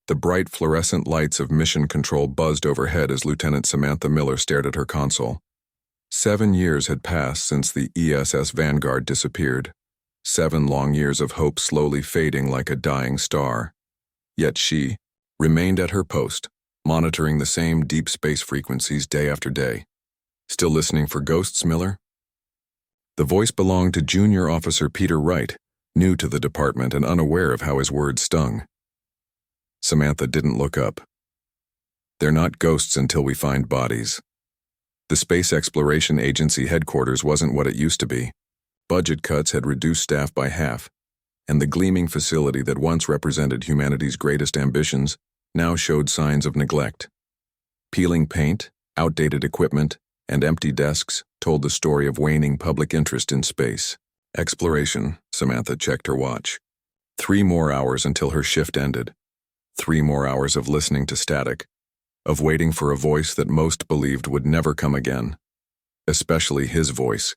The bright fluorescent lights of mission control buzzed overhead as Lieutenant Samantha Miller stared at her console. 7 years had passed since the ESS Vanguard disappeared. 7 long years of hope slowly fading like a dying star. Yet she remained at her post, monitoring the same deep space frequencies day after day. Still listening for ghosts, Miller? The voice belonged to Junior Officer Peter Wright, new to the department and unaware of how his words stung. Samantha didn't look up. They're not ghosts until we find bodies. The Space Exploration Agency headquarters wasn't what it used to be. Budget cuts had reduced staff by half, and the gleaming facility that once represented humanity's greatest ambitions now showed signs of neglect. Peeling paint, outdated equipment, and empty desks told the story of waning public interest in space. Exploration, Samantha checked her watch. 3 more hours until her shift ended. 3 more hours of listening to static, of waiting for a voice that most believed would never come again. Especially his voice.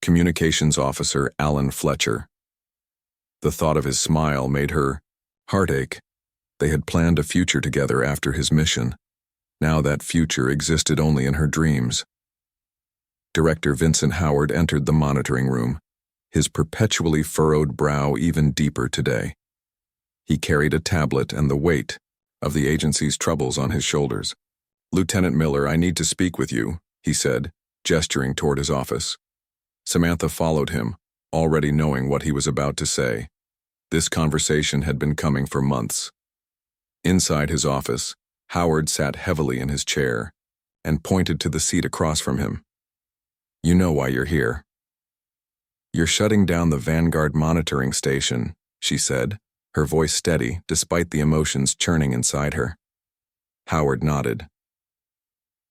Communications Officer Alan Fletcher. The thought of his smile made her heartache. They had planned a future together after his mission. Now that future existed only in her dreams. Director Vincent Howard entered the monitoring room, his perpetually furrowed brow even deeper today. He carried a tablet and the weight of the agency's troubles on his shoulders. "Lieutenant Miller, I need to speak with you," he said, gesturing toward his office. Samantha followed him, already knowing what he was about to say. This conversation had been coming for months. Inside his office, Howard sat heavily in his chair and pointed to the seat across from him. "You know why you're here." "You're shutting down the Vanguard monitoring station," she said, her voice steady despite the emotions churning inside her. Howard nodded.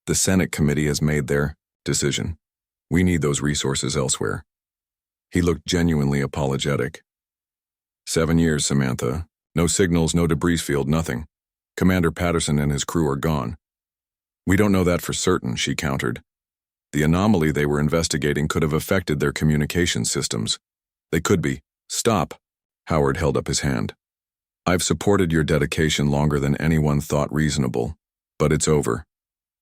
"The Senate committee has made their decision. We need those resources elsewhere." He looked genuinely apologetic. 7 years, Samantha. No signals, no debris field, nothing. Commander Patterson and his crew are gone. "We don't know that for certain," she countered. "The anomaly they were investigating could have affected their communication systems. They could be." "Stop." Howard held up his hand. "I've supported your dedication longer than anyone thought reasonable, but it's over.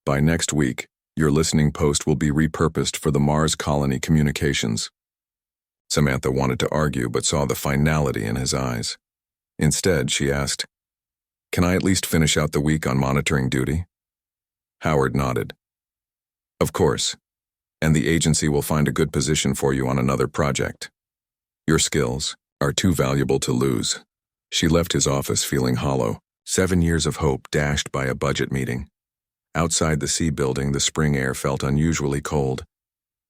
By next week, your listening post will be repurposed for the Mars colony communications." Samantha wanted to argue but saw the finality in his eyes. Instead, she asked, "Can I at least finish out the week on monitoring duty?" Howard nodded. "Of course, and the agency will find a good position for you on another project. Your skills are too valuable to lose." She left his office feeling hollow, 7 years of hope dashed by a budget meeting. Outside the C building, the spring air felt unusually cold.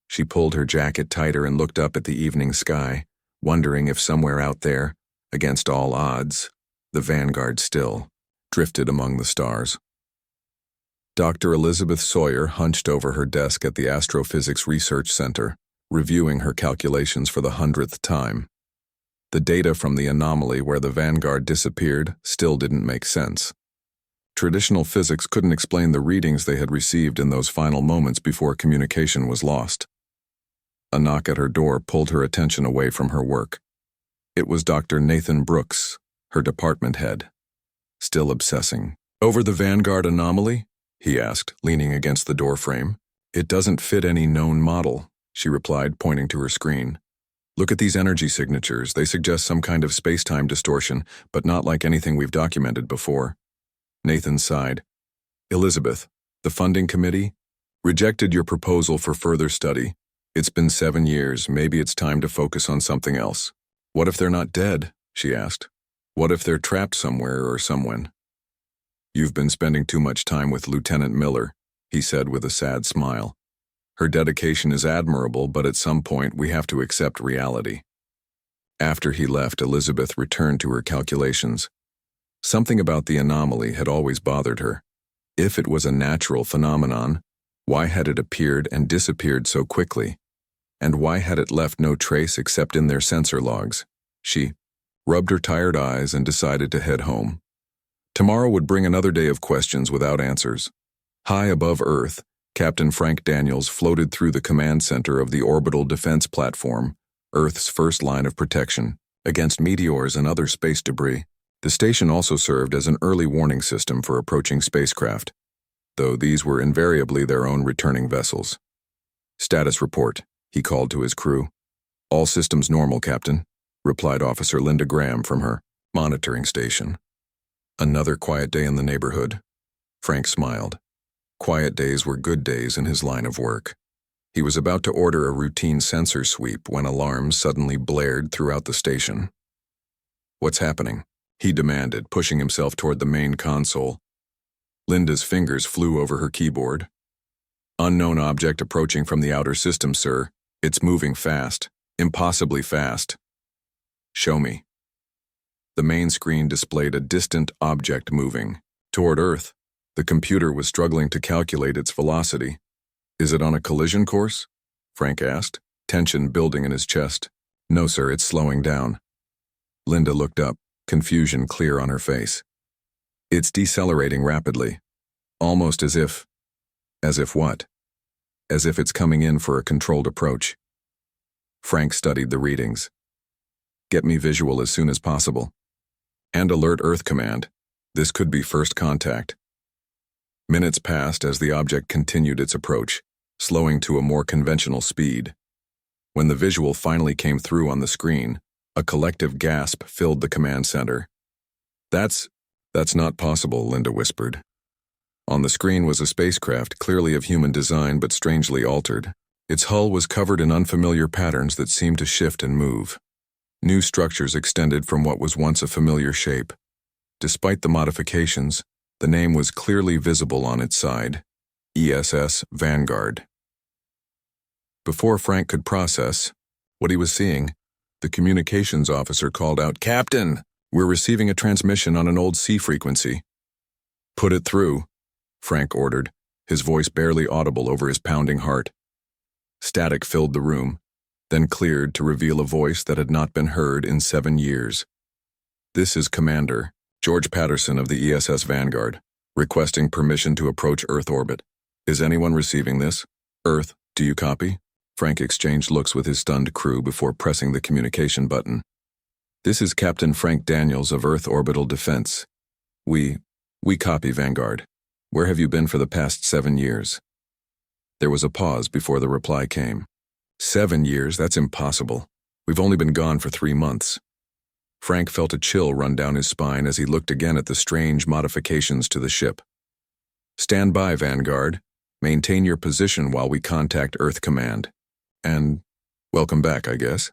She pulled her jacket tighter and looked up at the evening sky, wondering if somewhere out there, against all odds, the Vanguard still drifted among the stars. Dr. Elizabeth Sawyer hunched over her desk at the Astrophysics Research Center, reviewing her calculations for the 100th time. The data from the anomaly where the Vanguard disappeared still didn't make sense. Traditional physics couldn't explain the readings they had received in those final moments before communication was lost. A knock at her door pulled her attention away from her work. It was Dr. Nathan Brooks, her department head. Still obsessing over the Vanguard anomaly? He asked, leaning against the doorframe. "It doesn't fit any known model," she replied, pointing to her screen. "Look at these energy signatures. They suggest some kind of space-time distortion, but not like anything we've documented before." Nathan sighed. "Elizabeth, the funding committee rejected your proposal for further study. It's been 7 years. Maybe it's time to focus on something else." "What if they're not dead?" she asked. "What if they're trapped somewhere or someone?" "You've been spending too much time with Lieutenant Miller," he said with a sad smile. "Her dedication is admirable, but at some point we have to accept reality." After he left, Elizabeth returned to her calculations. Something about the anomaly had always bothered her. If it was a natural phenomenon, why had it appeared and disappeared so quickly? And why had it left no trace except in their sensor logs? She rubbed her tired eyes and decided to head home. Tomorrow would bring another day of questions without answers. High above Earth, Captain Frank Daniels floated through the command center of the Orbital Defense Platform, Earth's first line of protection, against meteors and other space debris. The station also served as an early warning system for approaching spacecraft, though these were invariably their own returning vessels. "Status report," he called to his crew. "All systems normal, Captain," replied Officer Linda Graham from her monitoring station. Another quiet day in the neighborhood. Frank smiled. Quiet days were good days in his line of work. He was about to order a routine sensor sweep when alarms suddenly blared throughout the station. "What's happening?" he demanded, pushing himself toward the main console. Linda's fingers flew over her keyboard. "Unknown object approaching from the outer system, sir. It's moving fast. Impossibly fast." "Show me." The main screen displayed a distant object moving toward Earth. The computer was struggling to calculate its velocity. "Is it on a collision course?" Frank asked, tension building in his chest. "No, sir, it's slowing down." Linda looked up, confusion clear on her face. "It's decelerating rapidly, almost as if what? As if it's coming in for a controlled approach." Frank studied the readings. "Get me visual as soon as possible. And alert Earth Command. This could be first contact." Minutes passed as the object continued its approach, slowing to a more conventional speed. When the visual finally came through on the screen, a collective gasp filled the command center. That's not possible," Linda whispered. On the screen was a spacecraft clearly of human design but strangely altered. Its hull was covered in unfamiliar patterns that seemed to shift and move. New structures extended from what was once a familiar shape. Despite the modifications, the name was clearly visible on its side: ESS Vanguard. Before Frank could process what he was seeing, the communications officer called out, "Captain, we're receiving a transmission on an old C frequency." "Put it through," Frank ordered, his voice barely audible over his pounding heart. Static filled the room, then cleared to reveal a voice that had not been heard in 7 years. "This is Commander George Patterson of the ESS Vanguard, requesting permission to approach Earth orbit. Is anyone receiving this? Earth, do you copy?" Frank exchanged looks with his stunned crew before pressing the communication button. "This is Captain Frank Daniels of Earth Orbital Defense. We copy, Vanguard. Where have you been for the past 7 years?" There was a pause before the reply came. 7 years? That's impossible. We've only been gone for 3 months. Frank felt a chill run down his spine as he looked again at the strange modifications to the ship. "Stand by, Vanguard. Maintain your position while we contact Earth Command. And welcome back, I guess."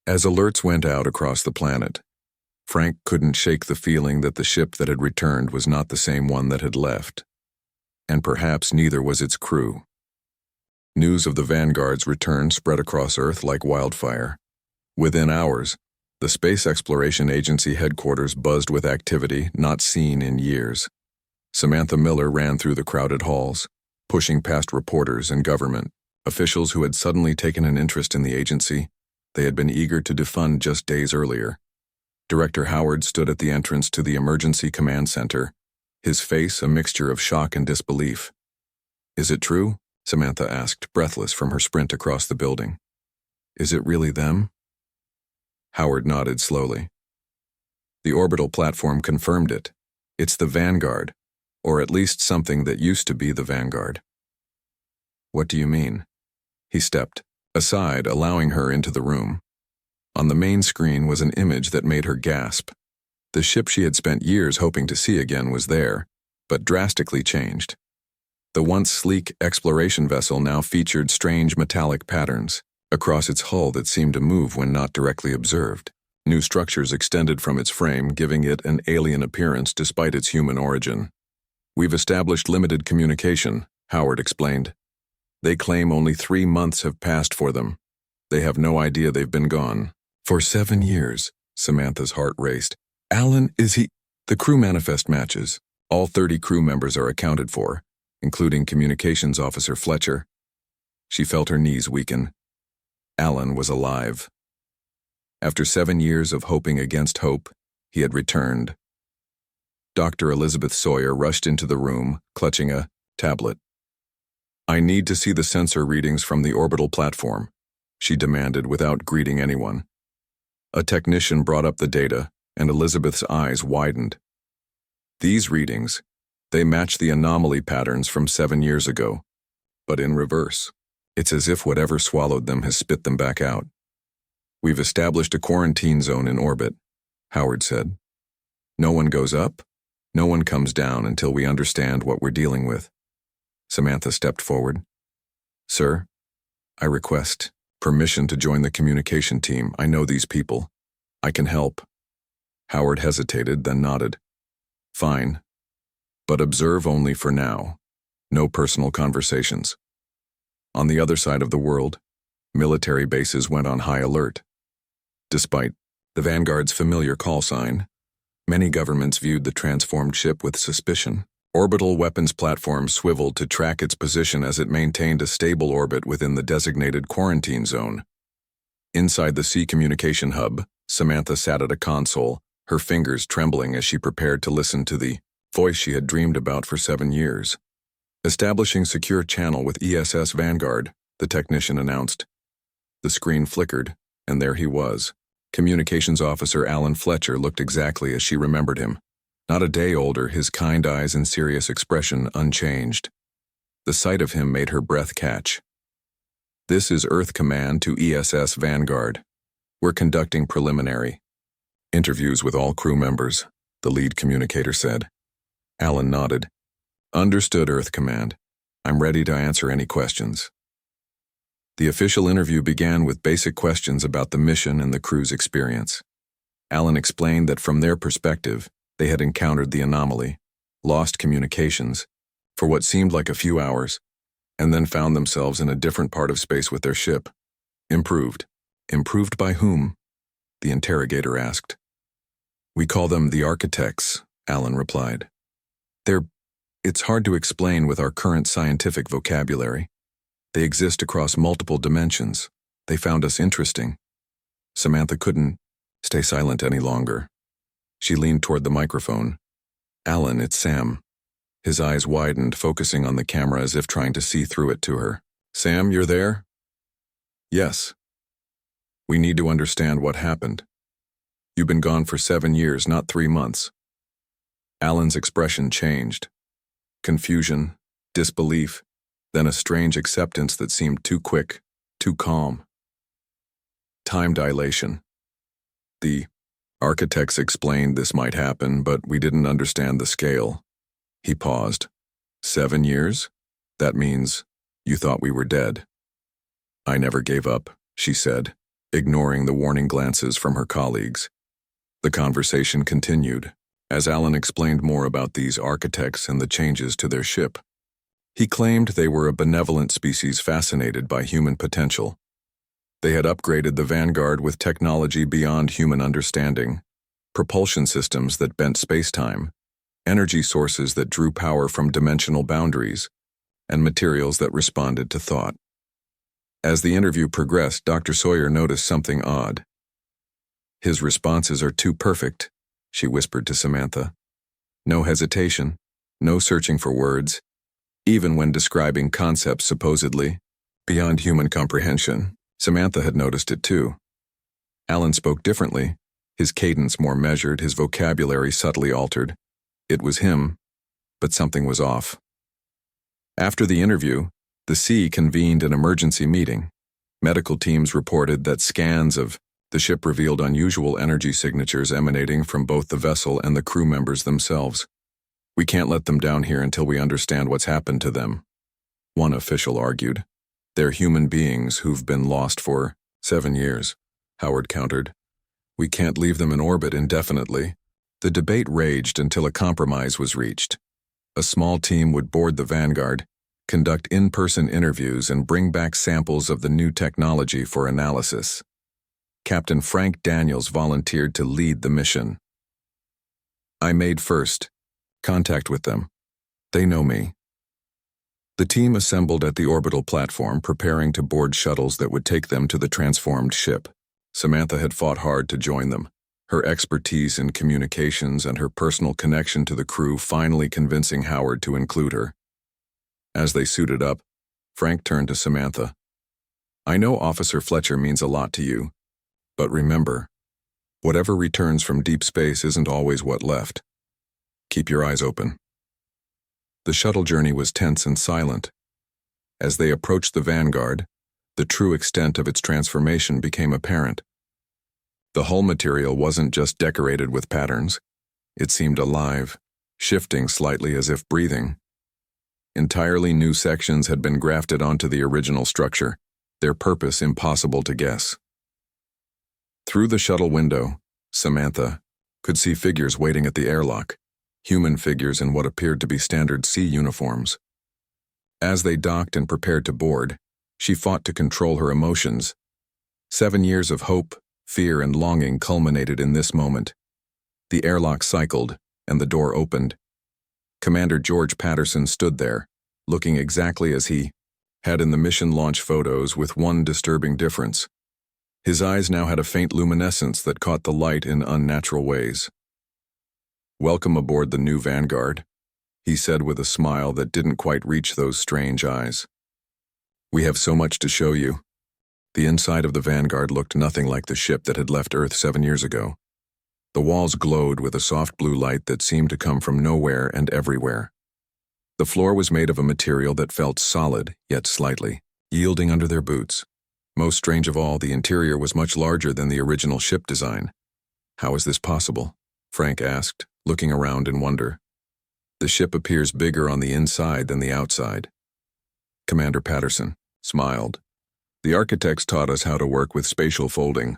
As alerts went out across the planet, Frank couldn't shake the feeling that the ship that had returned was not the same one that had left. And perhaps neither was its crew. News of the Vanguard's return spread across Earth like wildfire. Within hours, the Space Exploration Agency headquarters buzzed with activity not seen in years. Samantha Miller ran through the crowded halls, pushing past reporters and government officials who had suddenly taken an interest in the agency they had been eager to defund just days earlier. Director Howard stood at the entrance to the Emergency Command Center, his face a mixture of shock and disbelief. "Is it true?" Samantha asked, breathless from her sprint across the building. "Is it really them?" Howard nodded slowly. "The orbital platform confirmed it. It's the Vanguard, or at least something that used to be the Vanguard." "What do you mean?" He stepped aside, allowing her into the room. On the main screen was an image that made her gasp. The ship she had spent years hoping to see again was there, but drastically changed. The once sleek exploration vessel now featured strange metallic patterns across its hull that seemed to move when not directly observed. New structures extended from its frame, giving it an alien appearance despite its human origin. "We've established limited communication," Howard explained. "They claim only 3 months have passed for them. They have no idea they've been gone." "For 7 years," Samantha's heart raced. "Alan, is he—" "The crew manifest matches. All 30 crew members are accounted for, including Communications Officer Fletcher." She felt her knees weaken. Alan was alive. After 7 years of hoping against hope, he had returned. Dr. Elizabeth Sawyer rushed into the room, clutching a tablet. "I need to see the sensor readings from the orbital platform," she demanded without greeting anyone. A technician brought up the data, and Elizabeth's eyes widened. These readings, they match the anomaly patterns from 7 years ago, but in reverse. It's as if whatever swallowed them has spit them back out. We've established a quarantine zone in orbit, Howard said. No one goes up, no one comes down until we understand what we're dealing with. Samantha stepped forward. Sir, I request permission to join the communication team. I know these people. I can help. Howard hesitated, then nodded. Fine. But observe only for now. No personal conversations. On the other side of the world, military bases went on high alert. Despite the Vanguard's familiar call sign, many governments viewed the transformed ship with suspicion. Orbital weapons platforms swiveled to track its position as it maintained a stable orbit within the designated quarantine zone. Inside the sea communication hub, Samantha sat at a console, her fingers trembling as she prepared to listen to the voice she had dreamed about for 7 years. Establishing secure channel with ESS Vanguard, the technician announced. The screen flickered, and there he was. Communications Officer Alan Fletcher looked exactly as she remembered him. Not a day older, his kind eyes and serious expression unchanged. The sight of him made her breath catch. This is Earth Command to ESS Vanguard. We're conducting preliminary interviews with all crew members, the lead communicator said. Alan nodded. Understood, Earth Command. I'm ready to answer any questions. The official interview began with basic questions about the mission and the crew's experience. Alan explained that from their perspective, they had encountered the anomaly, lost communications, for what seemed like a few hours, and then found themselves in a different part of space with their ship. Improved. Improved by whom? The interrogator asked. We call them the architects, Alan replied. It's hard to explain with our current scientific vocabulary. They exist across multiple dimensions. They found us interesting. Samantha couldn't stay silent any longer. She leaned toward the microphone. Alan, it's Sam. His eyes widened, focusing on the camera as if trying to see through it to her. Sam, you're there? Yes. We need to understand what happened. You've been gone for 7 years, not 3 months. Alan's expression changed. Confusion, disbelief, then a strange acceptance that seemed too quick, too calm. Time dilation. The architects explained this might happen, but we didn't understand the scale. He paused. 7 years? That means you thought we were dead. I never gave up, she said, ignoring the warning glances from her colleagues. The conversation continued, as Alan explained more about these architects and the changes to their ship. He claimed they were a benevolent species fascinated by human potential. They had upgraded the Vanguard with technology beyond human understanding, propulsion systems that bent space-time, energy sources that drew power from dimensional boundaries, and materials that responded to thought. As the interview progressed, Dr. Sawyer noticed something odd. His responses are too perfect, she whispered to Samantha. No hesitation, no searching for words, even when describing concepts supposedly beyond human comprehension. Samantha had noticed it too. Alan spoke differently, his cadence more measured, his vocabulary subtly altered. It was him, but something was off. After the interview, the Sea convened an emergency meeting. Medical teams reported that scans of the ship revealed unusual energy signatures emanating from both the vessel and the crew members themselves. We can't let them down here until we understand what's happened to them, one official argued. They're human beings who've been lost for 7 years, Howard countered. We can't leave them in orbit indefinitely. The debate raged until a compromise was reached. A small team would board the Vanguard, conduct in-person interviews, and bring back samples of the new technology for analysis. Captain Frank Daniels volunteered to lead the mission. I made first contact with them. They know me. The team assembled at the orbital platform, preparing to board shuttles that would take them to the transformed ship. Samantha had fought hard to join them, her expertise in communications and her personal connection to the crew finally convincing Howard to include her. As they suited up, Frank turned to Samantha. I know Officer Fletcher means a lot to you, but remember, Whatever returns from deep space isn't always what left. Keep your eyes open. The shuttle journey was tense and silent. As they approached the Vanguard, the true extent of its transformation became apparent. The hull material wasn't just decorated with patterns. It seemed alive, shifting slightly as if breathing. Entirely new sections had been grafted onto the original structure, their purpose impossible to guess. Through the shuttle window, Samantha could see figures waiting at the airlock, human figures in what appeared to be standard sea uniforms. As they docked and prepared to board, she fought to control her emotions. 7 years of hope, fear, and longing culminated in this moment. The airlock cycled, and the door opened. Commander George Patterson stood there, looking exactly as he had in the mission launch photos, with one disturbing difference. His eyes now had a faint luminescence that caught the light in unnatural ways. "Welcome aboard the new Vanguard," he said with a smile that didn't quite reach those strange eyes. "We have so much to show you." The inside of the Vanguard looked nothing like the ship that had left Earth 7 years ago. The walls glowed with a soft blue light that seemed to come from nowhere and everywhere. The floor was made of a material that felt solid, yet slightly yielding under their boots. Most strange of all, the interior was much larger than the original ship design. "How is this possible?" Frank asked, looking around in wonder. "The ship appears bigger on the inside than the outside." Commander Patterson smiled. "The architects taught us how to work with spatial folding.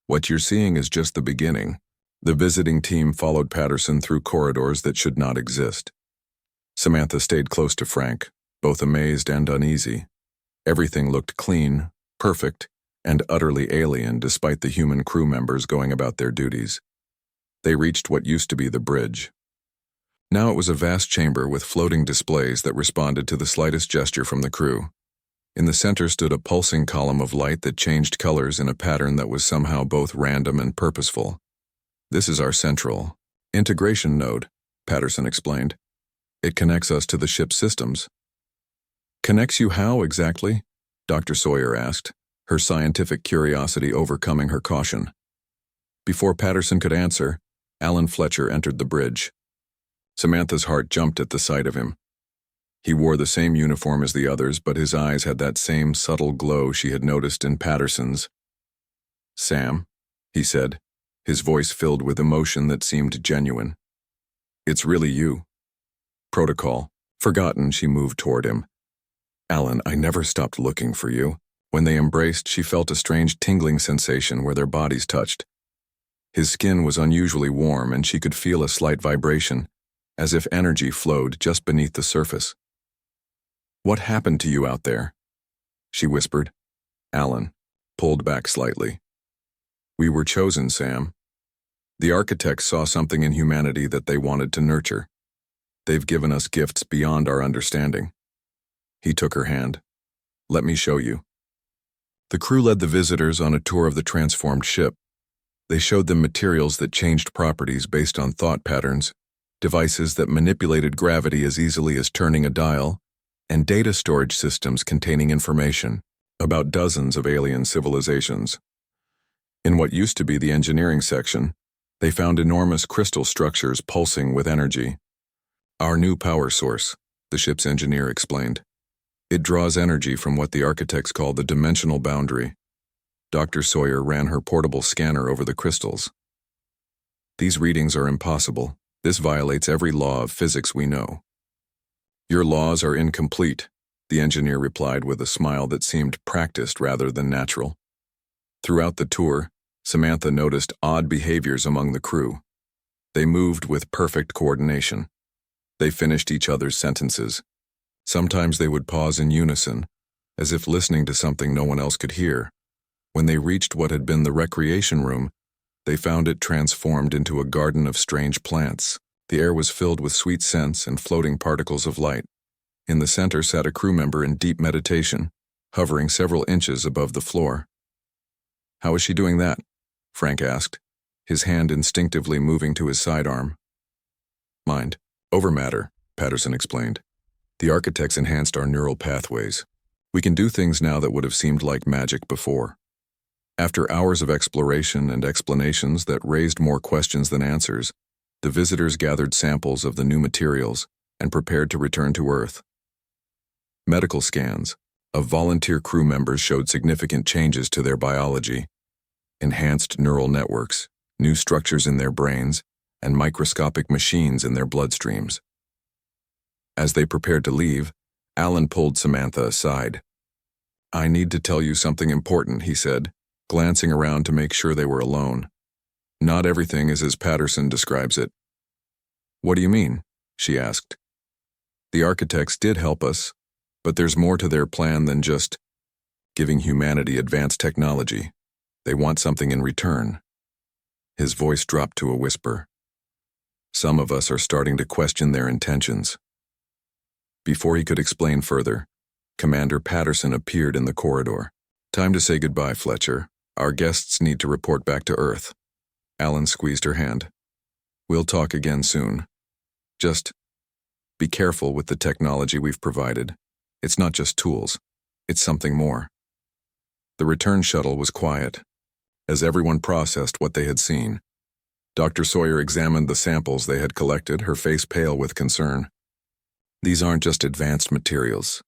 What you're seeing is just the beginning." The visiting team followed Patterson through corridors that should not exist. Samantha stayed close to Frank, both amazed and uneasy. Everything looked clean, perfect, and utterly alien despite the human crew members going about their duties. They reached what used to be the bridge. Now it was a vast chamber with floating displays that responded to the slightest gesture from the crew. In the center stood a pulsing column of light that changed colors in a pattern that was somehow both random and purposeful. "This is our central integration node," Patterson explained. "It connects us to the ship's systems." "Connects you how, exactly?" Dr. Sawyer asked, her scientific curiosity overcoming her caution. Before Patterson could answer, Alan Fletcher entered the bridge. Samantha's heart jumped at the sight of him. He wore the same uniform as the others, but his eyes had that same subtle glow she had noticed in Patterson's. "Sam," he said, his voice filled with emotion that seemed genuine. "It's really you." Protocol forgotten, she moved toward him. "Alan, I never stopped looking for you." When they embraced, she felt a strange tingling sensation where their bodies touched. His skin was unusually warm, and she could feel a slight vibration, as if energy flowed just beneath the surface. "What happened to you out there?" she whispered. Alan pulled back slightly. "We were chosen, Sam. The architects saw something in humanity that they wanted to nurture. They've given us gifts beyond our understanding." He took her hand. "Let me show you." The crew led the visitors on a tour of the transformed ship. They showed them materials that changed properties based on thought patterns, devices that manipulated gravity as easily as turning a dial, and data storage systems containing information about dozens of alien civilizations. In what used to be the engineering section, they found enormous crystal structures pulsing with energy. "Our new power source," the ship's engineer explained. "It draws energy from what the architects call the dimensional boundary." Dr. Sawyer ran her portable scanner over the crystals. "These readings are impossible. This violates every law of physics we know." "Your laws are incomplete," the engineer replied with a smile that seemed practiced rather than natural. Throughout the tour, Samantha noticed odd behaviors among the crew. They moved with perfect coordination. They finished each other's sentences. Sometimes they would pause in unison, as if listening to something no one else could hear. When they reached what had been the recreation room, they found it transformed into a garden of strange plants. The air was filled with sweet scents and floating particles of light. In the center sat a crew member in deep meditation, hovering several inches above the floor. "How is she doing that?" Frank asked, his hand instinctively moving to his sidearm. "Mind over matter," Patterson explained. "The architects enhanced our neural pathways. We can do things now that would have seemed like magic before." After hours of exploration and explanations that raised more questions than answers, the visitors gathered samples of the new materials and prepared to return to Earth. Medical scans of volunteer crew members showed significant changes to their biology: enhanced neural networks, new structures in their brains, and microscopic machines in their bloodstreams. As they prepared to leave, Alan pulled Samantha aside. "I need to tell you something important," he said, glancing around to make sure they were alone. "Not everything is as Patterson describes it." "What do you mean?" she asked. "The architects did help us, but there's more to their plan than just giving humanity advanced technology. They want something in return." His voice dropped to a whisper. "Some of us are starting to question their intentions." Before he could explain further, Commander Patterson appeared in the corridor. "Time to say goodbye, Fletcher. Our guests need to report back to Earth." Alan squeezed her hand. "We'll talk again soon. Just be careful with the technology we've provided. It's not just tools. It's something more." The return shuttle was quiet, as everyone processed what they had seen. Dr. Sawyer examined the samples they had collected, her face pale with concern. "These aren't just advanced materials,"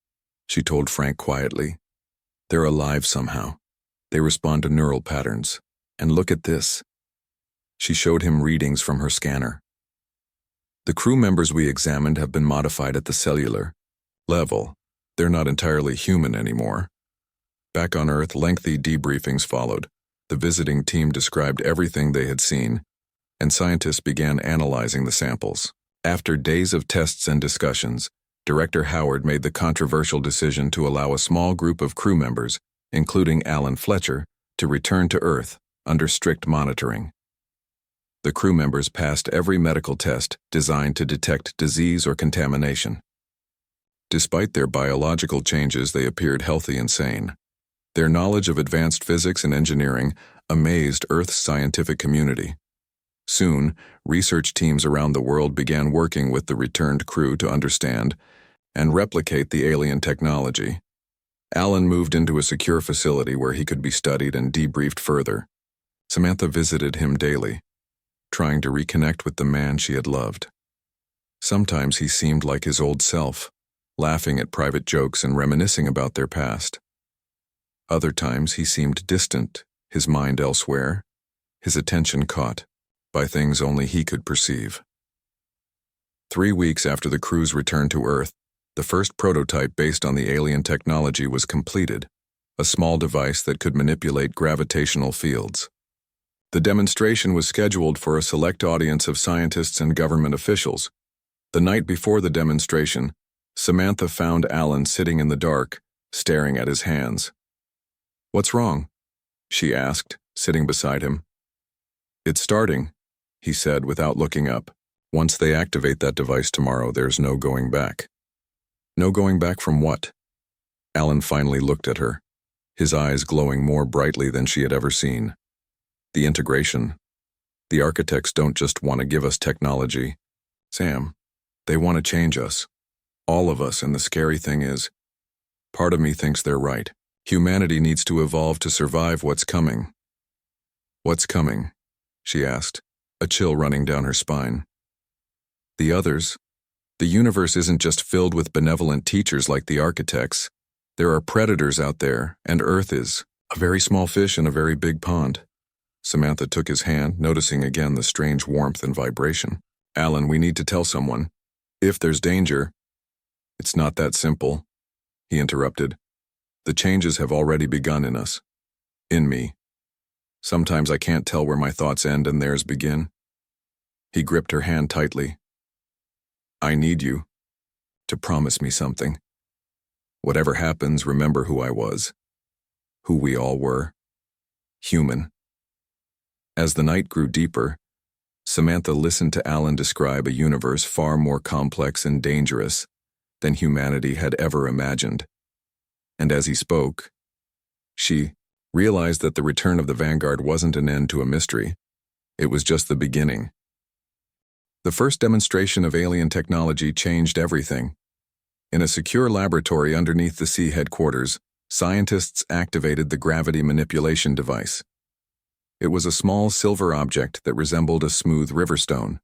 she told Frank quietly. "They're alive somehow. They respond to neural patterns. And look at this." She showed him readings from her scanner. "The crew members we examined have been modified at the cellular level. They're not entirely human anymore." Back on Earth, lengthy debriefings followed. The visiting team described everything they had seen, and scientists began analyzing the samples. After days of tests and discussions, Director Howard made the controversial decision to allow a small group of crew members, including Alan Fletcher, to return to Earth under strict monitoring. The crew members passed every medical test designed to detect disease or contamination. Despite their biological changes, they appeared healthy and sane. Their knowledge of advanced physics and engineering amazed Earth's scientific community. Soon, research teams around the world began working with the returned crew to understand and replicate the alien technology. Alan moved into a secure facility where he could be studied and debriefed further. Samantha visited him daily, trying to reconnect with the man she had loved. Sometimes he seemed like his old self, laughing at private jokes and reminiscing about their past. Other times he seemed distant, his mind elsewhere, his attention caught by things only he could perceive. 3 weeks after the crew's return to Earth, the first prototype based on the alien technology was completed, a small device that could manipulate gravitational fields. The demonstration was scheduled for a select audience of scientists and government officials. The night before the demonstration, Samantha found Alan sitting in the dark, staring at his hands. "What's wrong?" she asked, sitting beside him. "It's starting," he said without looking up. "Once they activate that device tomorrow, there's no going back." "No going back from what?" Alan finally looked at her, his eyes glowing more brightly than she had ever seen. "The integration. The architects don't just want to give us technology, Sam. They want to change us. All of us, and the scary thing is, part of me thinks they're right. Humanity needs to evolve to survive what's coming." "What's coming?" she asked, a chill running down her spine. "The others. The universe isn't just filled with benevolent teachers like the architects. There are predators out there, and Earth is a very small fish in a very big pond." Samantha took his hand, noticing again the strange warmth and vibration. "Alan, we need to tell someone. If there's danger." "It's not that simple," he interrupted. "The changes have already begun in us. In me. Sometimes I can't tell where my thoughts end and theirs begin." He gripped her hand tightly. "I need you to promise me something. Whatever happens, remember who I was. Who we all were. Human." As the night grew deeper, Samantha listened to Alan describe a universe far more complex and dangerous than humanity had ever imagined. And as he spoke, she realized that the return of the Vanguard wasn't an end to a mystery. It was just the beginning. The first demonstration of alien technology changed everything. In a secure laboratory underneath the sea headquarters, Scientists activated the gravity manipulation device. It was a small silver object that resembled a smooth riverstone.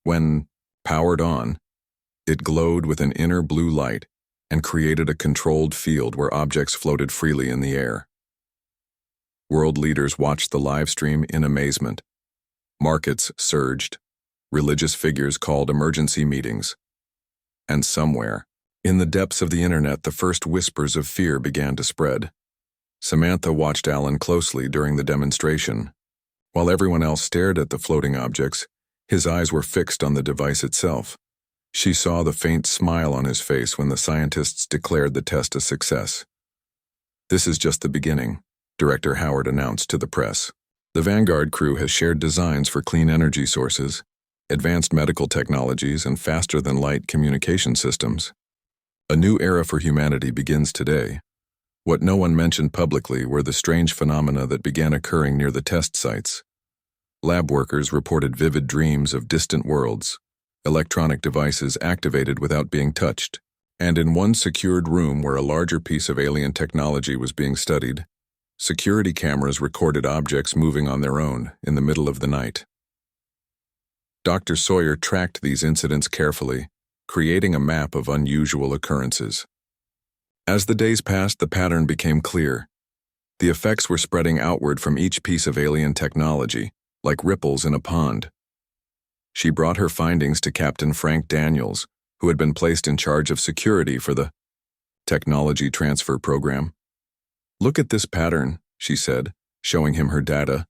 When powered on, it glowed with an inner blue light and created a controlled field where objects floated freely in the air. World leaders watched the live stream in amazement. Markets surged. Religious figures called emergency meetings. And somewhere, in the depths of the internet, the first whispers of fear began to spread. Samantha watched Alan closely during the demonstration. While everyone else stared at the floating objects, his eyes were fixed on the device itself. She saw the faint smile on his face when the scientists declared the test a success. "This is just the beginning," Director Howard announced to the press. "The Vanguard crew has shared designs for clean energy sources, advanced medical technologies, and faster-than-light communication systems. A new era for humanity begins today." What no one mentioned publicly were the strange phenomena that began occurring near the test sites. Lab workers reported vivid dreams of distant worlds, electronic devices activated without being touched, and in one secured room where a larger piece of alien technology was being studied, security cameras recorded objects moving on their own in the middle of the night. Dr. Sawyer tracked these incidents carefully, creating a map of unusual occurrences. As the days passed, the pattern became clear. The effects were spreading outward from each piece of alien technology, like ripples in a pond. She brought her findings to Captain Frank Daniels, who had been placed in charge of security for the technology transfer program. "Look at this pattern," she said, showing him her data.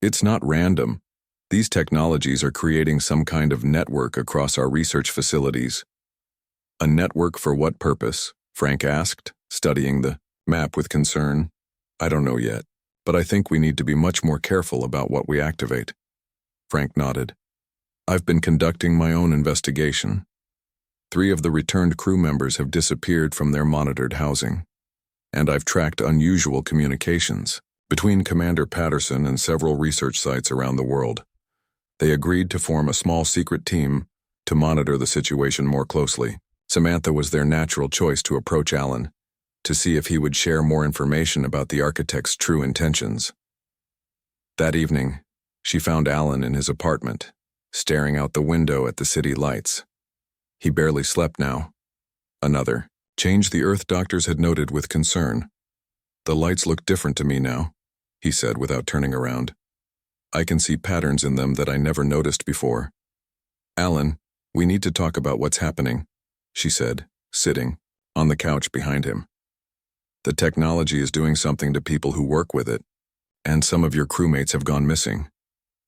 "It's not random. These technologies are creating some kind of network across our research facilities." "A network for what purpose?" Frank asked, studying the map with concern. "I don't know yet, but I think we need to be much more careful about what we activate." Frank nodded. "I've been conducting my own investigation. 3 of the returned crew members have disappeared from their monitored housing, and I've tracked unusual communications between Commander Patterson and several research sites around the world. They agreed to form a small secret team to monitor the situation more closely." Samantha was their natural choice to approach Alan, to see if he would share more information about the architect's true intentions. That evening, she found Alan in his apartment, staring out the window at the city lights. He barely slept now. Another change the Earth doctors had noted with concern. "The lights look different to me now," he said without turning around. "I can see patterns in them that I never noticed before." "Alan, we need to talk about what's happening," she said, sitting on the couch behind him. "The technology is doing something to people who work with it, and some of your crewmates have gone missing."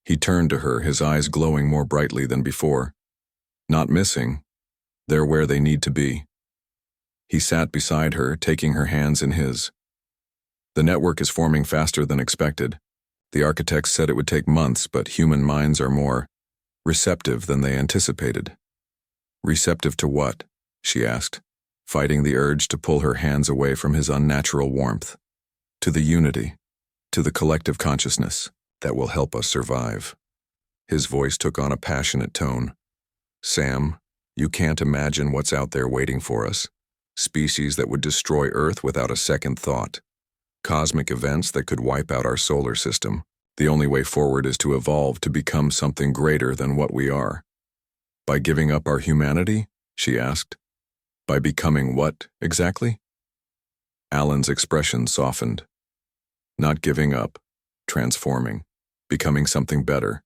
He turned to her, his eyes glowing more brightly than before. "Not missing. They're where they need to be." He sat beside her, taking her hands in his. "The network is forming faster than expected. The architects said it would take months, but human minds are more receptive than they anticipated." "Receptive to what?" she asked, fighting the urge to pull her hands away from his unnatural warmth. "To the unity, to the collective consciousness that will help us survive." His voice took on a passionate tone. "Sam, you can't imagine what's out there waiting for us. Species that would destroy Earth without a second thought. Cosmic events that could wipe out our solar system. The only way forward is to evolve to become something greater than what we are." "By giving up our humanity?" she asked. "By becoming what, exactly?" Alan's expression softened. "Not giving up, transforming, becoming something better."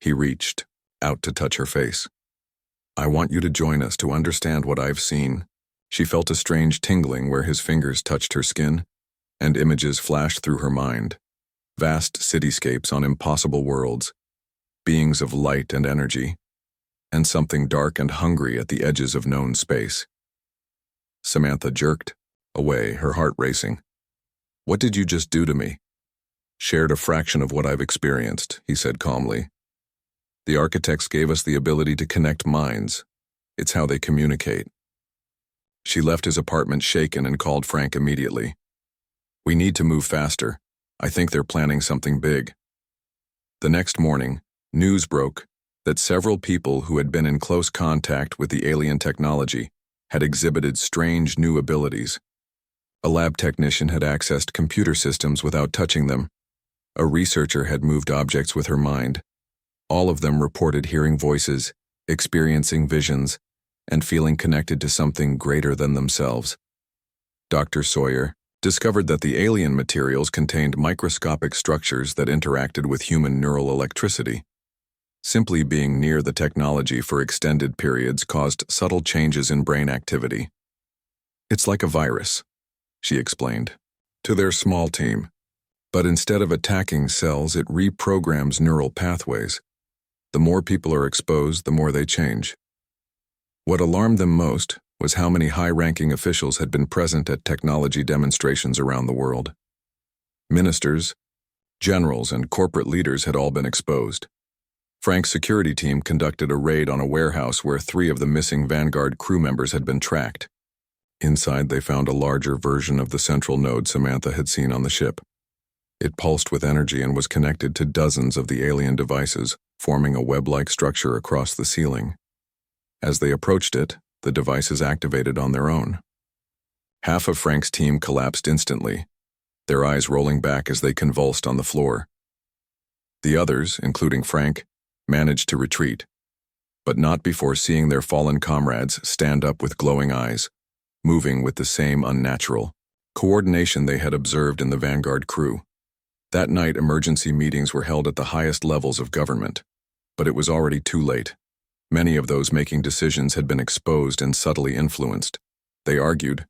He reached out to touch her face. "I want you to join us to understand what I've seen." She felt a strange tingling where his fingers touched her skin, and images flashed through her mind. Vast cityscapes on impossible worlds, beings of light and energy, and something dark and hungry at the edges of known space. Samantha jerked away, her heart racing. "What did you just do to me?" "Shared a fraction of what I've experienced," he said calmly. "The architects gave us the ability to connect minds. It's how they communicate." She left his apartment shaken and called Frank immediately. "We need to move faster. I think they're planning something big." The next morning, news broke that several people who had been in close contact with the alien technology had exhibited strange new abilities. A lab technician had accessed computer systems without touching them. A researcher had moved objects with her mind. All of them reported hearing voices, experiencing visions, and feeling connected to something greater than themselves. Dr. Sawyer discovered that the alien materials contained microscopic structures that interacted with human neural electricity. Simply being near the technology for extended periods caused subtle changes in brain activity. "It's like a virus," she explained, to their small team. "But instead of attacking cells, it reprograms neural pathways. The more people are exposed, the more they change." What alarmed them most was how many high-ranking officials had been present at technology demonstrations around the world. Ministers, generals, and corporate leaders had all been exposed. Frank's security team conducted a raid on a warehouse where 3 of the missing Vanguard crew members had been tracked. Inside, they found a larger version of the central node Samantha had seen on the ship. It pulsed with energy and was connected to dozens of the alien devices, forming a web-like structure across the ceiling. As they approached it, the devices activated on their own. Half of Frank's team collapsed instantly, their eyes rolling back as they convulsed on the floor. The others, including Frank, managed to retreat, but not before seeing their fallen comrades stand up with glowing eyes, moving with the same unnatural coordination they had observed in the Vanguard crew. That night, emergency meetings were held at the highest levels of government, but it was already too late. Many of those making decisions had been exposed and subtly influenced. They argued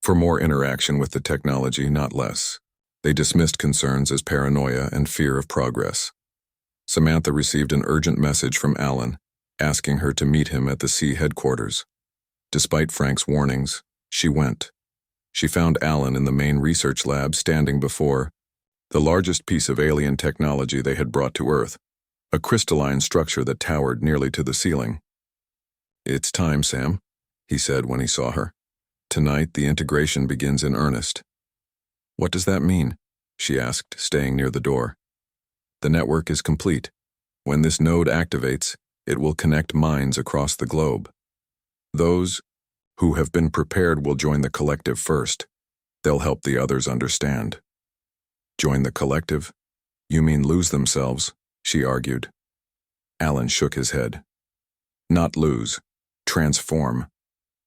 for more interaction with the technology, not less. They dismissed concerns as paranoia and fear of progress. Samantha received an urgent message from Alan, asking her to meet him at the C headquarters. Despite Frank's warnings, she went. She found Alan in the main research lab standing before the largest piece of alien technology they had brought to Earth, a crystalline structure that towered nearly to the ceiling. "It's time, Sam," he said when he saw her. "Tonight, the integration begins in earnest." "What does that mean?" she asked, staying near the door. "The network is complete. When this node activates, it will connect minds across the globe. Those who have been prepared will join the collective first. They'll help the others understand." "Join the collective? You mean lose themselves?" she argued. Alan shook his head. "Not lose. Transform.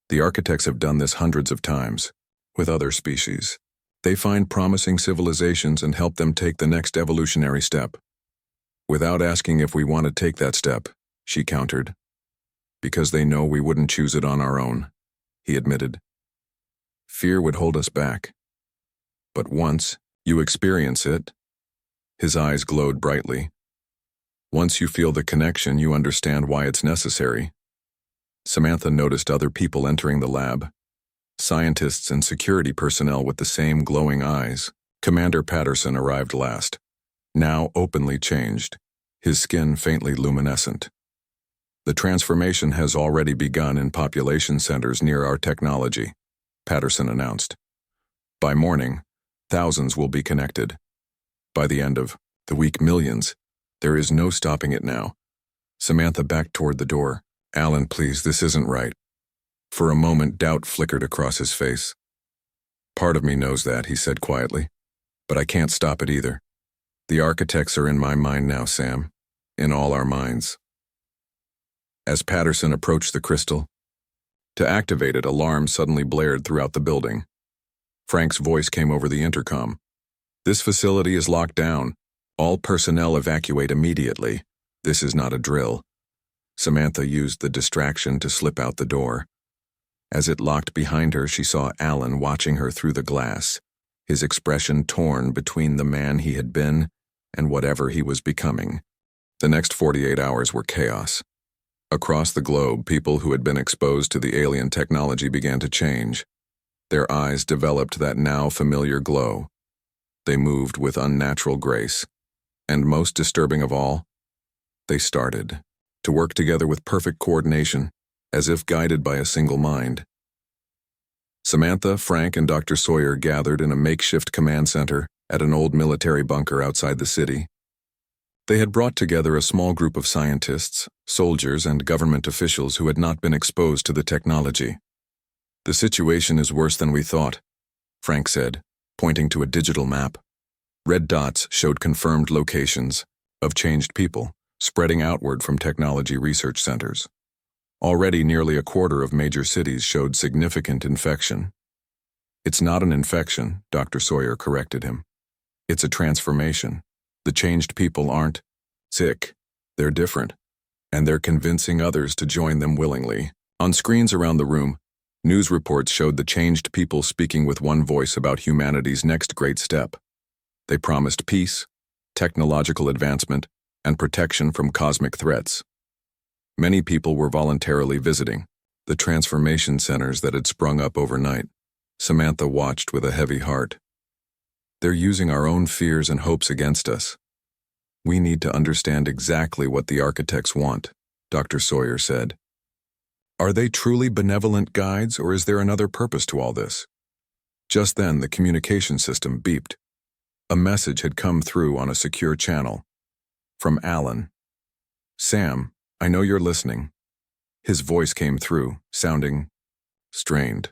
The architects have done this hundreds of times, with other species. They find promising civilizations and help them take the next evolutionary step. Without asking if we want to take that step," she countered. "Because they know we wouldn't choose it on our own," he admitted. "Fear would hold us back. But once you experience it," his eyes glowed brightly. "Once you feel the connection, you understand why it's necessary." Samantha noticed other people entering the lab. Scientists and security personnel with the same glowing eyes. Commander Patterson arrived last, now openly changed, his skin faintly luminescent. "The transformation has already begun in population centers near our technology," Patterson announced. "By morning, thousands will be connected. By the end of the week, millions. There is no stopping it now." Samantha backed toward the door. "Alan, please, this isn't right." For a moment, doubt flickered across his face. "Part of me knows that," he said quietly. "But I can't stop it either. The architects are in my mind now, Sam. In all our minds." As Patterson approached the crystal, to activate it, alarms suddenly blared throughout the building. Frank's voice came over the intercom. "This facility is locked down. All personnel evacuate immediately. This is not a drill." Samantha used the distraction to slip out the door. As it locked behind her, she saw Alan watching her through the glass, his expression torn between the man he had been and whatever he was becoming. The next 48 hours were chaos. Across the globe, people who had been exposed to the alien technology began to change. Their eyes developed that now familiar glow. They moved with unnatural grace. And most disturbing of all, they started to work together with perfect coordination, as if guided by a single mind. Samantha, Frank, and Dr. Sawyer gathered in a makeshift command center at an old military bunker outside the city. They had brought together a small group of scientists, soldiers, and government officials who had not been exposed to the technology. "The situation is worse than we thought," Frank said, pointing to a digital map. Red dots showed confirmed locations of changed people, spreading outward from technology research centers. Already nearly a quarter of major cities showed significant infection. It's not an infection, Dr. Sawyer corrected him. It's a transformation. The changed people aren't sick. They're different. And they're convincing others to join them willingly. On screens around the room, news reports showed the changed people speaking with one voice about humanity's next great step. They promised peace, technological advancement, and protection from cosmic threats. Many people were voluntarily visiting the transformation centers that had sprung up overnight. Samantha watched with a heavy heart. They're using our own fears and hopes against us. We need to understand exactly what the architects want, Dr. Sawyer said. Are they truly benevolent guides, or is there another purpose to all this? Just then, the communication system beeped. A message had come through on a secure channel. From Alan. Sam, I know you're listening. His voice came through, sounding strained.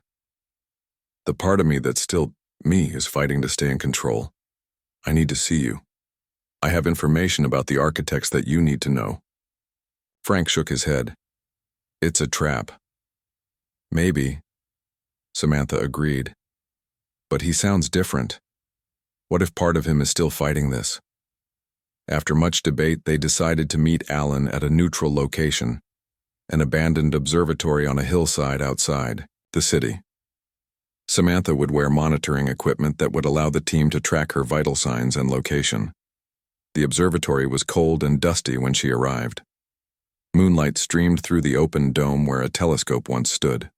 The part of me that's still me is fighting to stay in control. I need to see you. I have information about the architects that you need to know. Frank shook his head. It's a trap. Maybe, Samantha agreed. But he sounds different. What if part of him is still fighting this? After much debate, they decided to meet Alan at a neutral location, an abandoned observatory on a hillside outside the city. Samantha would wear monitoring equipment that would allow the team to track her vital signs and location. The observatory was cold and dusty when she arrived. Moonlight streamed through the open dome where a telescope once stood.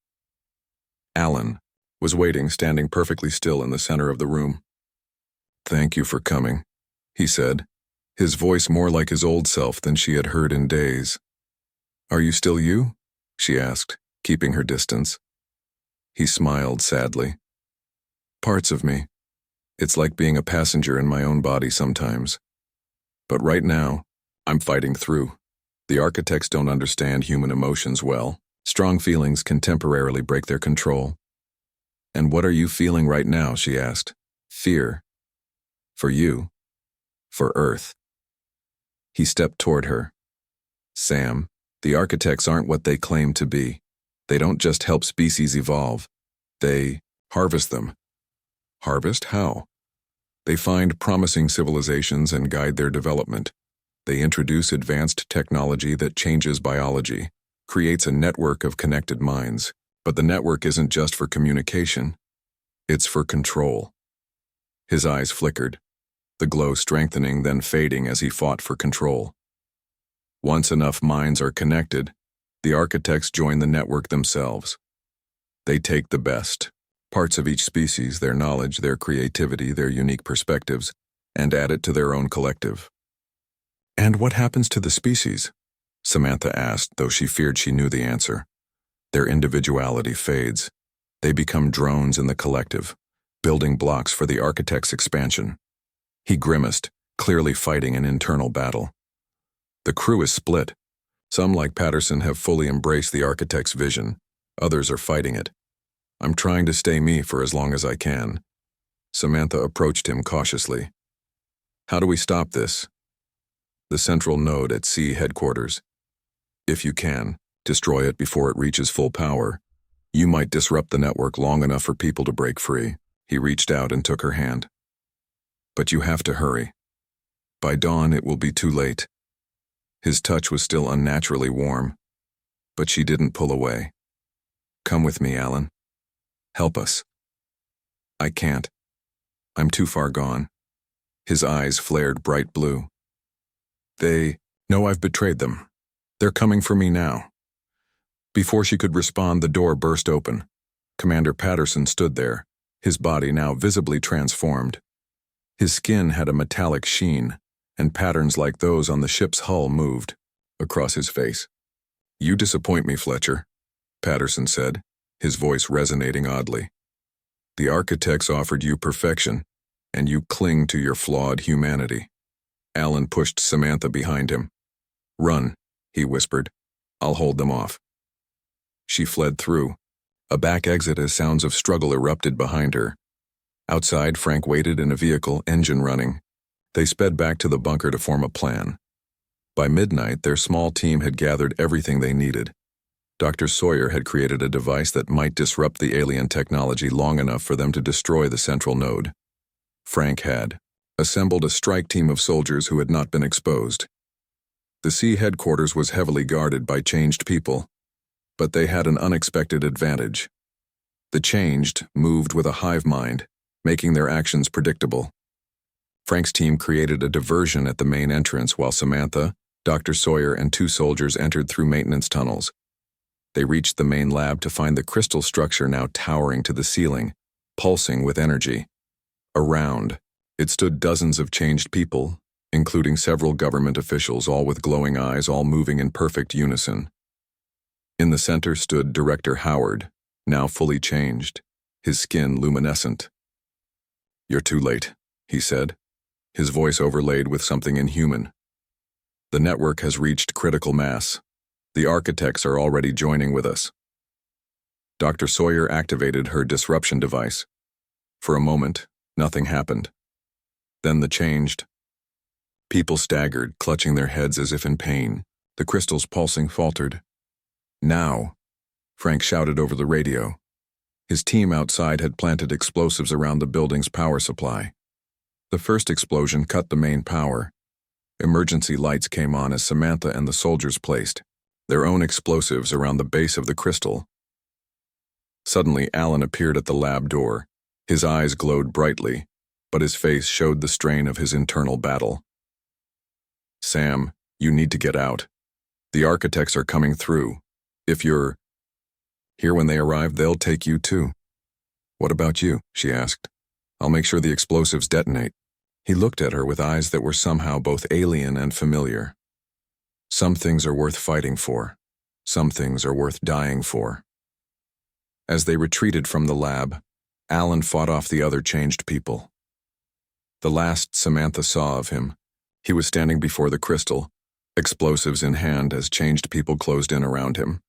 Alan was waiting, standing perfectly still in the center of the room. Thank you for coming, he said, his voice more like his old self than she had heard in days. Are you still you? She asked, keeping her distance. He smiled sadly. Parts of me. It's like being a passenger in my own body sometimes. But right now, I'm fighting through. The architects don't understand human emotions well. Strong feelings can temporarily break their control. And what are you feeling right now, she asked. Fear. For you. For Earth. He stepped toward her. Sam, the architects aren't what they claim to be. They don't just help species evolve. They harvest them. Harvest? How? They find promising civilizations and guide their development. They introduce advanced technology that changes biology, creates a network of connected minds. But the network isn't just for communication. It's for control. His eyes flickered, the glow strengthening then fading as he fought for control. Once enough minds are connected, the architects join the network themselves. They take the best parts of each species, their knowledge, their creativity, their unique perspectives, and add it to their own collective. And what happens to the species? Samantha asked, though she feared she knew the answer. Their individuality fades. They become drones in the collective, building blocks for the architect's expansion. He grimaced, clearly fighting an internal battle. The crew is split. Some, like Patterson, have fully embraced the architect's vision. Others are fighting it. I'm trying to stay me for as long as I can. Samantha approached him cautiously. How do we stop this? The central node at C headquarters. If you can, destroy it before it reaches full power. You might disrupt the network long enough for people to break free. He reached out and took her hand. But you have to hurry. By dawn, it will be too late. His touch was still unnaturally warm, but she didn't pull away. Come with me, Alan. Help us. I can't. I'm too far gone. His eyes flared bright blue. They know I've betrayed them. They're coming for me now. Before she could respond, the door burst open. Commander Patterson stood there, his body now visibly transformed. His skin had a metallic sheen, and patterns like those on the ship's hull moved across his face. You disappoint me, Fletcher, Patterson said, his voice resonating oddly. The architects offered you perfection, and you cling to your flawed humanity. Alan pushed Samantha behind him. Run, he whispered. I'll hold them off. She fled through, a back exit as sounds of struggle erupted behind her. Outside, Frank waited in a vehicle, engine running. They sped back to the bunker to form a plan. By midnight, their small team had gathered everything they needed. Dr. Sawyer had created a device that might disrupt the alien technology long enough for them to destroy the central node. Frank had assembled a strike team of soldiers who had not been exposed. The C headquarters was heavily guarded by changed people, but they had an unexpected advantage. The changed moved with a hive mind, making their actions predictable. Frank's team created a diversion at the main entrance while Samantha, Dr. Sawyer, and 2 soldiers entered through maintenance tunnels. They reached the main lab to find the crystal structure now towering to the ceiling, pulsing with energy. Around it stood dozens of changed people, including several government officials, all with glowing eyes, all moving in perfect unison. In the center stood Director Howard, now fully changed, his skin luminescent. "You're too late," he said, his voice overlaid with something inhuman. "The network has reached critical mass. The architects are already joining with us." Dr. Sawyer activated her disruption device. For a moment, nothing happened. Then the changed people staggered, clutching their heads as if in pain. The crystals pulsing faltered. "Now," Frank shouted over the radio. His team outside had planted explosives around the building's power supply. The first explosion cut the main power. Emergency lights came on as Samantha and the soldiers placed their own explosives around the base of the crystal. Suddenly, Alan appeared at the lab door. His eyes glowed brightly, but his face showed the strain of his internal battle. "Sam, you need to get out. The architects are coming through. If you're here when they arrive, they'll take you too." "What about you?" she asked. "I'll make sure the explosives detonate." He looked at her with eyes that were somehow both alien and familiar. "Some things are worth fighting for. Some things are worth dying for." As they retreated from the lab, Alan fought off the other changed people. The last Samantha saw of him, he was standing before the crystal, explosives in hand as changed people closed in around him.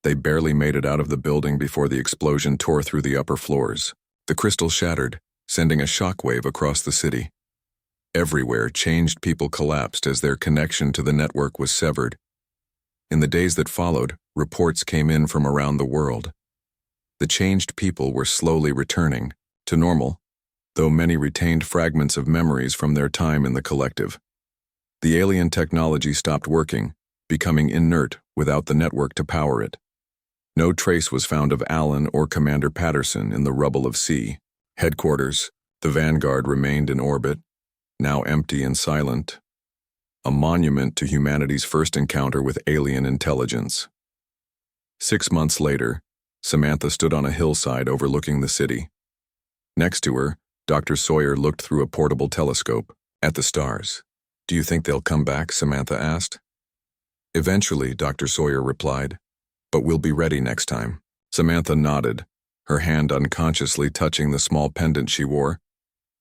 They barely made it out of the building before the explosion tore through the upper floors. The crystal shattered, sending a shockwave across the city. Everywhere, changed people collapsed as their connection to the network was severed. In the days that followed, reports came in from around the world. The changed people were slowly returning to normal, though many retained fragments of memories from their time in the collective. The alien technology stopped working, becoming inert without the network to power it. No trace was found of Alan or Commander Patterson in the rubble of C headquarters. The Vanguard remained in orbit, now empty and silent, a monument to humanity's first encounter with alien intelligence. 6 months later, Samantha stood on a hillside overlooking the city. Next to her, Dr. Sawyer looked through a portable telescope at the stars. "Do you think they'll come back?" Samantha asked. "Eventually," Dr. Sawyer replied, "but we'll be ready next time." Samantha nodded, her hand unconsciously touching the small pendant she wore,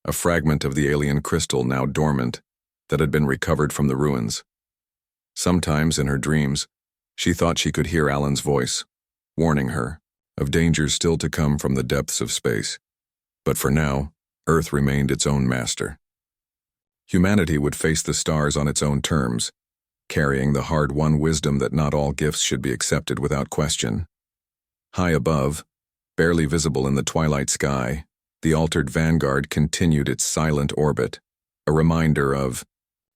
a fragment of the alien crystal now dormant that had been recovered from the ruins. Sometimes in her dreams, she thought she could hear Alan's voice, warning her of dangers still to come from the depths of space. But for now, Earth remained its own master. Humanity would face the stars on its own terms, carrying the hard-won wisdom that not all gifts should be accepted without question. High above, barely visible in the twilight sky, the altered Vanguard continued its silent orbit, a reminder of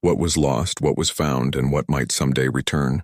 what was lost, what was found, and what might someday return.